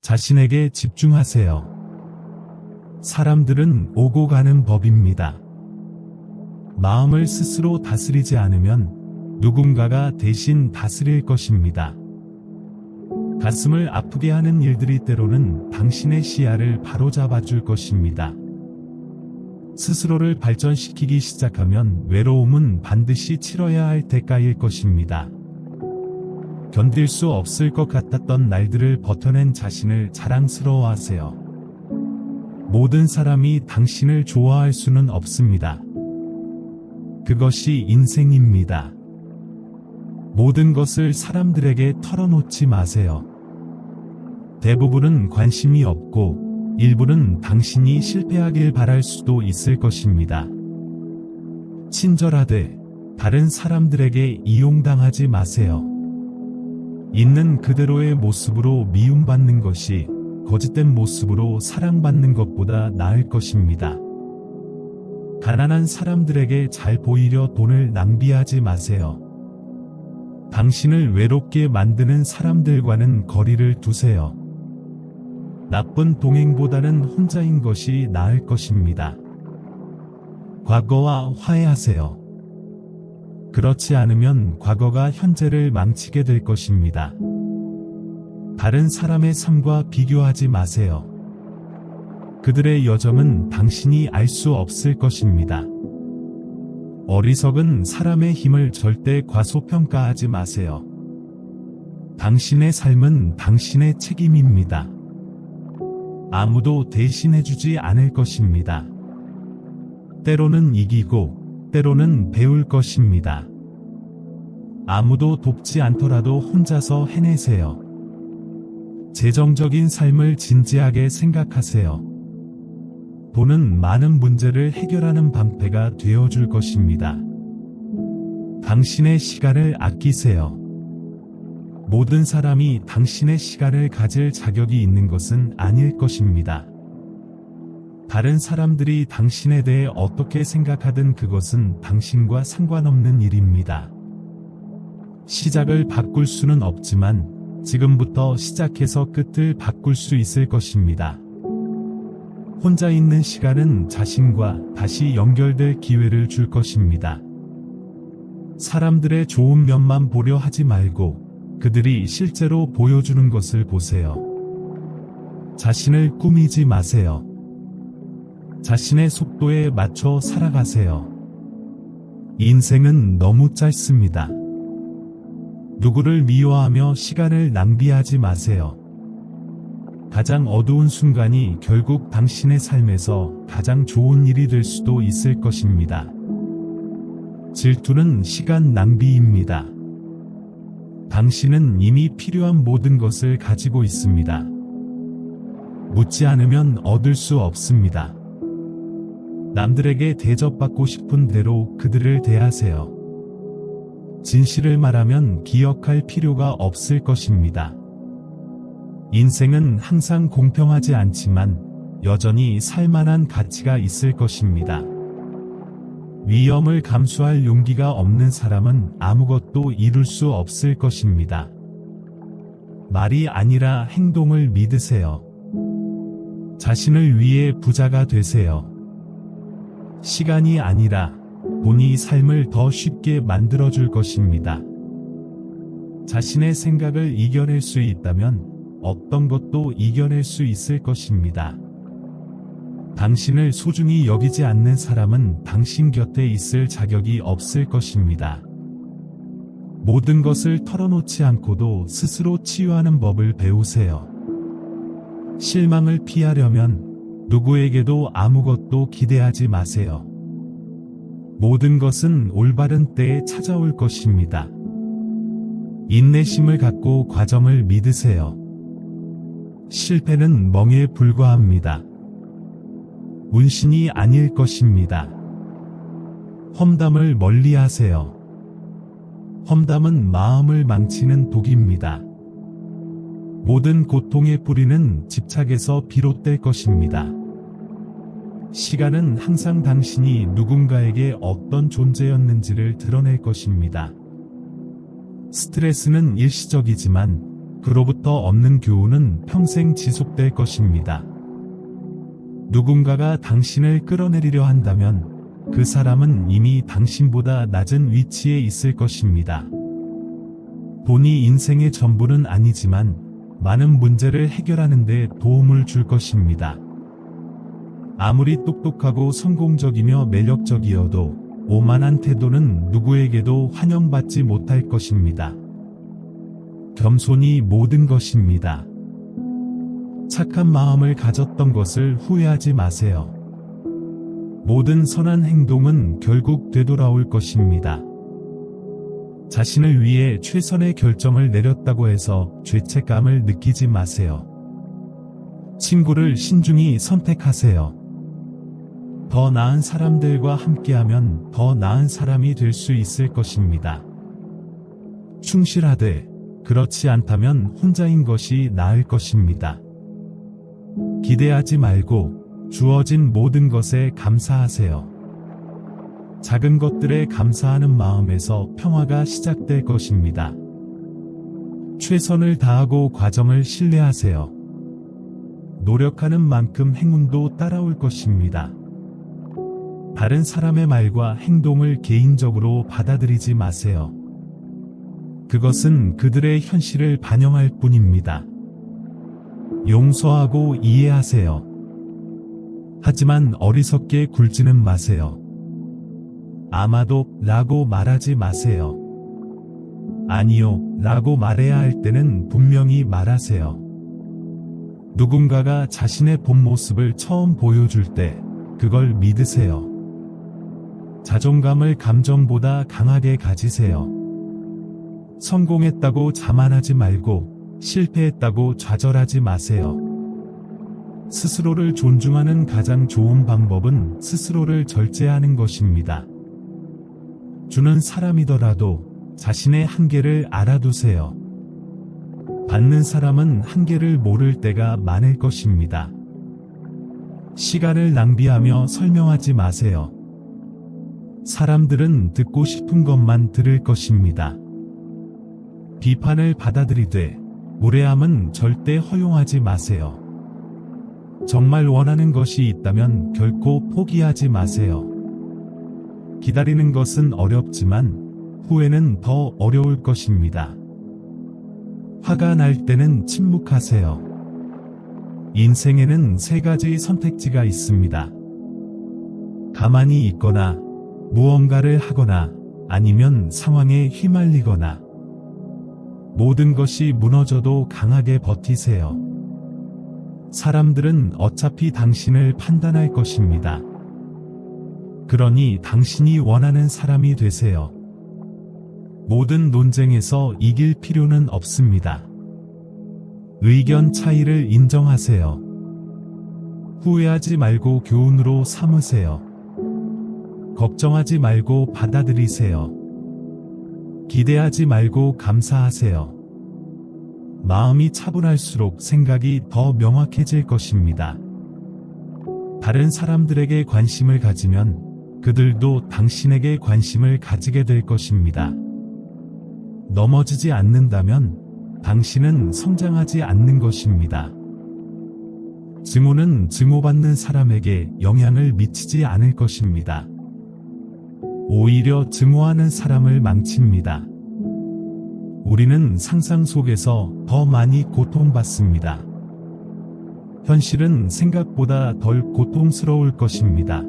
자신에게 집중하세요. 사람들은 오고 가는 법입니다. 마음을 스스로 다스리지 않으면 누군가가 대신 다스릴 것입니다. 가슴을 아프게 하는 일들이 때로는 당신의 시야를 바로잡아 줄 것입니다. 스스로를 발전시키기 시작하면 외로움은 반드시 치러야 할 대가일 것입니다. 견딜 수 없을 것 같았던 날들을 버텨낸 자신을 자랑스러워하세요. 모든 사람이 당신을 좋아할 수는 없습니다. 그것이 인생입니다. 모든 것을 사람들에게 털어놓지 마세요. 대부분은 관심이 없고 일부는 당신이 실패하길 바랄 수도 있을 것입니다. 친절하되 다른 사람들에게 이용당하지 마세요. 있는 그대로의 모습으로 미움받는 것이 거짓된 모습으로 사랑받는 것보다 나을 것입니다. 가난한 사람들에게 잘 보이려 돈을 낭비하지 마세요. 당신을 외롭게 만드는 사람들과는 거리를 두세요. 나쁜 동행보다는 혼자인 것이 나을 것입니다. 과거와 화해하세요. 그렇지 않으면 과거가 현재를 망치게 될 것입니다. 다른 사람의 삶과 비교하지 마세요. 그들의 여정은 당신이 알 수 없을 것입니다. 어리석은 사람의 힘을 절대 과소평가하지 마세요. 당신의 삶은 당신의 책임입니다. 아무도 대신해주지 않을 것입니다. 때로는 이기고 때로는 배울 것입니다. 아무도 돕지 않더라도 혼자서 해내세요. 재정적인 삶을 진지하게 생각하세요. 돈은 많은 문제를 해결하는 방패가 되어줄 것입니다. 당신의 시간을 아끼세요. 모든 사람이 당신의 시간을 가질 자격이 있는 것은 아닐 것입니다. 다른 사람들이 당신에 대해 어떻게 생각하든 그것은 당신과 상관없는 일입니다. 시작을 바꿀 수는 없지만 지금부터 시작해서 끝을 바꿀 수 있을 것입니다. 혼자 있는 시간은 자신과 다시 연결될 기회를 줄 것입니다. 사람들의 좋은 면만 보려 하지 말고 그들이 실제로 보여주는 것을 보세요. 자신을 꾸미지 마세요. 자신의 속도에 맞춰 살아가세요. 인생은 너무 짧습니다. 누구를 미워하며 시간을 낭비하지 마세요. 가장 어두운 순간이 결국 당신의 삶에서 가장 좋은 일이 될 수도 있을 것입니다. 질투는 시간 낭비입니다. 당신은 이미 필요한 모든 것을 가지고 있습니다. 묻지 않으면 얻을 수 없습니다. 남들에게 대접받고 싶은 대로 그들을 대하세요. 진실을 말하면 기억할 필요가 없을 것입니다. 인생은 항상 공평하지 않지만 여전히 살만한 가치가 있을 것입니다. 위험을 감수할 용기가 없는 사람은 아무것도 이룰 수 없을 것입니다. 말이 아니라 행동을 믿으세요. 자신을 위해 부자가 되세요. 시간이 아니라 돈이 삶을 더 쉽게 만들어줄 것입니다. 자신의 생각을 이겨낼 수 있다면 어떤 것도 이겨낼 수 있을 것입니다. 당신을 소중히 여기지 않는 사람은 당신 곁에 있을 자격이 없을 것입니다. 모든 것을 털어놓지 않고도 스스로 치유하는 법을 배우세요. 실망을 피하려면 누구에게도 아무것도 기대하지 마세요. 모든 것은 올바른 때에 찾아올 것입니다. 인내심을 갖고 과정을 믿으세요. 실패는 멍에 불과합니다. 운신이 아닐 것입니다. 험담을 멀리하세요. 험담은 마음을 망치는 독입니다. 모든 고통의 뿌리는 집착에서 비롯될 것입니다. 시간은 항상 당신이 누군가에게 어떤 존재였는지를 드러낼 것입니다. 스트레스는 일시적이지만 그로부터 얻는 교훈은 평생 지속될 것입니다. 누군가가 당신을 끌어내리려 한다면 그 사람은 이미 당신보다 낮은 위치에 있을 것입니다. 돈이 인생의 전부는 아니지만 많은 문제를 해결하는 데 도움을 줄 것입니다. 아무리 똑똑하고 성공적이며 매력적이어도 오만한 태도는 누구에게도 환영받지 못할 것입니다. 겸손이 모든 것입니다. 착한 마음을 가졌던 것을 후회하지 마세요. 모든 선한 행동은 결국 되돌아올 것입니다. 자신을 위해 최선의 결정을 내렸다고 해서 죄책감을 느끼지 마세요. 친구를 신중히 선택하세요. 더 나은 사람들과 함께하면 더 나은 사람이 될 수 있을 것입니다. 충실하되 그렇지 않다면 혼자인 것이 나을 것입니다. 기대하지 말고 주어진 모든 것에 감사하세요. 작은 것들에 감사하는 마음에서 평화가 시작될 것입니다. 최선을 다하고 과정을 신뢰하세요. 노력하는 만큼 행운도 따라올 것입니다. 다른 사람의 말과 행동을 개인적으로 받아들이지 마세요. 그것은 그들의 현실을 반영할 뿐입니다. 용서하고 이해하세요. 하지만 어리석게 굴지는 마세요. 아마도 라고 말하지 마세요. 아니요 라고 말해야 할 때는 분명히 말하세요. 누군가가 자신의 본 모습을 처음 보여줄 때 그걸 믿으세요. 자존감을 감정보다 강하게 가지세요. 성공했다고 자만하지 말고 실패했다고 좌절하지 마세요. 스스로를 존중하는 가장 좋은 방법은 스스로를 절제하는 것입니다. 주는 사람이더라도 자신의 한계를 알아두세요. 받는 사람은 한계를 모를 때가 많을 것입니다. 시간을 낭비하며 설명하지 마세요. 사람들은 듣고 싶은 것만 들을 것입니다. 비판을 받아들이되 무례함은 절대 허용하지 마세요. 정말 원하는 것이 있다면 결코 포기하지 마세요. 기다리는 것은 어렵지만 후회는 더 어려울 것입니다. 화가 날 때는 침묵하세요. 인생에는 세 가지 선택지가 있습니다. 가만히 있거나 무언가를 하거나 아니면 상황에 휘말리거나. 모든 것이 무너져도 강하게 버티세요. 사람들은 어차피 당신을 판단할 것입니다. 그러니 당신이 원하는 사람이 되세요. 모든 논쟁에서 이길 필요는 없습니다. 의견 차이를 인정하세요. 후회하지 말고 교훈으로 삼으세요. 걱정하지 말고 받아들이세요. 기대하지 말고 감사하세요. 마음이 차분할수록 생각이 더 명확해질 것입니다. 다른 사람들에게 관심을 가지면 그들도 당신에게 관심을 가지게 될 것입니다. 넘어지지 않는다면 당신은 성장하지 않는 것입니다. 증오는 증오받는 사람에게 영향을 미치지 않을 것입니다. 오히려 증오하는 사람을 망칩니다. 우리는 상상 속에서 더 많이 고통받습니다. 현실은 생각보다 덜 고통스러울 것입니다.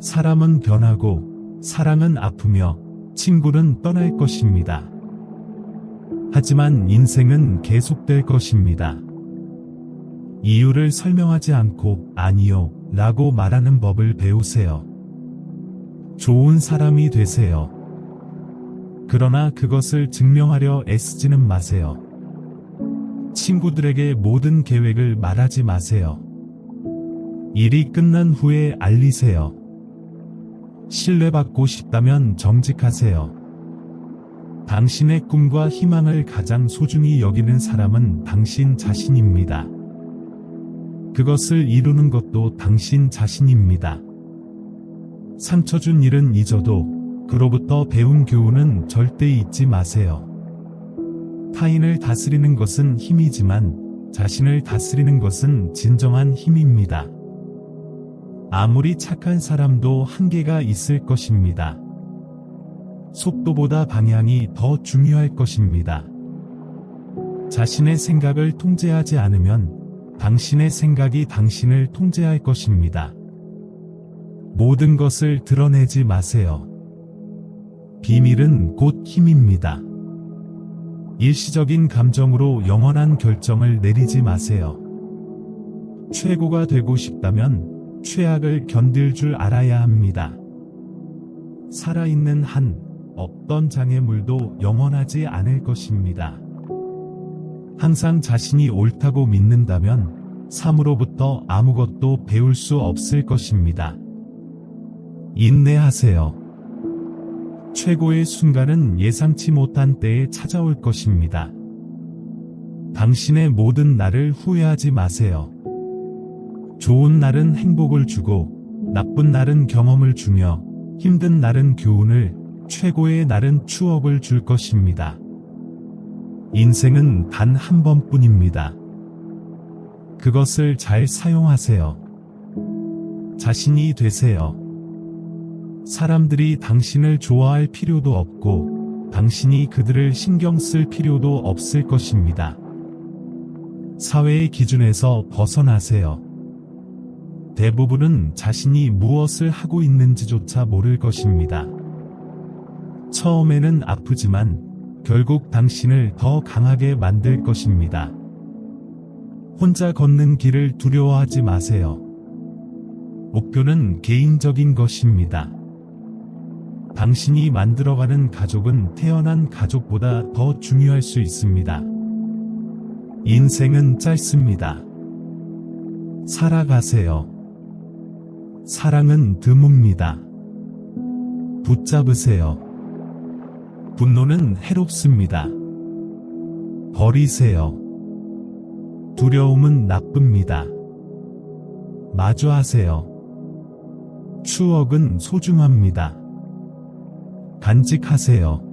사람은 변하고 사랑은 아프며 친구는 떠날 것입니다. 하지만 인생은 계속될 것입니다. 이유를 설명하지 않고 아니요 라고 말하는 법을 배우세요. 좋은 사람이 되세요. 그러나 그것을 증명하려 애쓰지는 마세요. 친구들에게 모든 계획을 말하지 마세요. 일이 끝난 후에 알리세요. 신뢰받고 싶다면 정직하세요. 당신의 꿈과 희망을 가장 소중히 여기는 사람은 당신 자신입니다. 그것을 이루는 것도 당신 자신입니다. 상처 준 일은 잊어도 그로부터 배운 교훈은 절대 잊지 마세요. 타인을 다스리는 것은 힘이지만 자신을 다스리는 것은 진정한 힘입니다. 아무리 착한 사람도 한계가 있을 것입니다. 속도보다 방향이 더 중요할 것입니다. 자신의 생각을 통제하지 않으면 당신의 생각이 당신을 통제할 것입니다. 모든 것을 드러내지 마세요. 비밀은 곧 힘입니다. 일시적인 감정으로 영원한 결정을 내리지 마세요. 최고가 되고 싶다면 최악을 견딜 줄 알아야 합니다. 살아있는 한 어떤 장애물도 영원하지 않을 것입니다. 항상 자신이 옳다고 믿는다면 삶으로부터 아무것도 배울 수 없을 것입니다. 인내하세요. 최고의 순간은 예상치 못한 때에 찾아올 것입니다. 당신의 모든 날을 후회하지 마세요. 좋은 날은 행복을 주고, 나쁜 날은 경험을 주며, 힘든 날은 교훈을, 최고의 날은 추억을 줄 것입니다. 인생은 단 한 번뿐입니다. 그것을 잘 사용하세요. 자신이 되세요. 사람들이 당신을 좋아할 필요도 없고, 당신이 그들을 신경 쓸 필요도 없을 것입니다. 사회의 기준에서 벗어나세요. 대부분은 자신이 무엇을 하고 있는지조차 모를 것입니다. 처음에는 아프지만 결국 당신을 더 강하게 만들 것입니다. 혼자 걷는 길을 두려워하지 마세요. 목표는 개인적인 것입니다. 당신이 만들어가는 가족은 태어난 가족보다 더 중요할 수 있습니다. 인생은 짧습니다. 살아가세요. 사랑은 드뭅니다. 붙잡으세요. 분노는 해롭습니다. 버리세요. 두려움은 나쁩니다. 마주하세요. 추억은 소중합니다. 간직하세요.